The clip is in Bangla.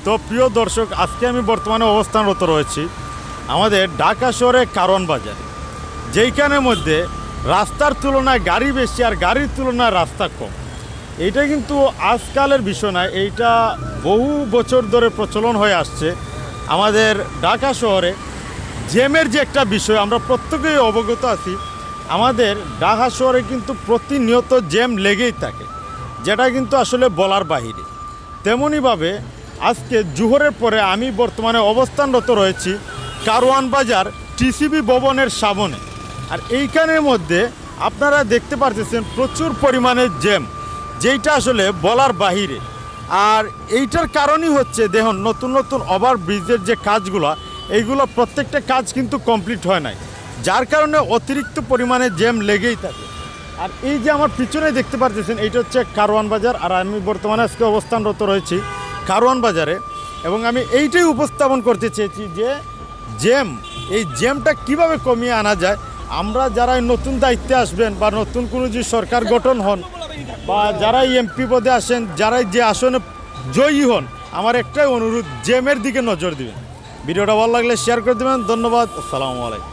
তো প্রিয় দর্শক, আজকে আমি বর্তমানে অবস্থানরত রয়েছি আমাদের ঢাকা শহরের কারওয়ান বাজার, যেইখানের মধ্যে রাস্তার তুলনায় গাড়ি বেশি আর গাড়ির তুলনায় রাস্তা কম। এইটা কিন্তু আজকালের বিষয় নয়, এইটা বহু বছর ধরে প্রচলন হয়ে আসছে। আমাদের ঢাকা শহরে জ্যামের যে একটা বিষয় আমরা প্রত্যেকেই অবগত আছি। আমাদের ঢাকা শহরে কিন্তু প্রতিনিয়ত জ্যাম লেগেই থাকে, যেটা কিন্তু আসলে বলার বাহিরে। তেমনইভাবে আজকে জোহরের পরে আমি বর্তমানে অবস্থানরত রয়েছি কারওয়ান বাজার টিসিবি ভবনের সামনে। আর এইখানের মধ্যে আপনারা দেখতে পারতেছেন প্রচুর পরিমাণে জ্যাম, যেইটা আসলে বলার বাহিরে। আর এইটার কারণই হচ্ছে দেখুন, নতুন নতুন ওভার ব্রিজের যে কাজগুলো, এইগুলো প্রত্যেকটা কাজ কিন্তু কমপ্লিট হয় নাই, যার কারণে অতিরিক্ত পরিমাণে জ্যাম লেগেই থাকে। আর এই যে আমার পিছনে দেখতে পারতেছেন, এইটা হচ্ছে কারওয়ান বাজার। আর আমি বর্তমানে আজকে অবস্থানরত রয়েছি কারওয়ান বাজারে, এবং আমি এইটাই উপস্থাপন করতে চেয়েছি যে এই জ্যামটা কিভাবে কমিয়ে আনা যায়। আমরা যারা নতুন দায়িত্বে আসবেন বা নতুন কোনো যে সরকার গঠন হন বা যারাই এমপি পদে আসেন, যারাই যে আসনে জয়ী হন, আমার একটাই অনুরোধ, জ্যামের দিকে নজর দিবেন। ভিডিওটা ভালো লাগলে শেয়ার করে দেবেন। ধন্যবাদ। আসসালামু আলাইকুম।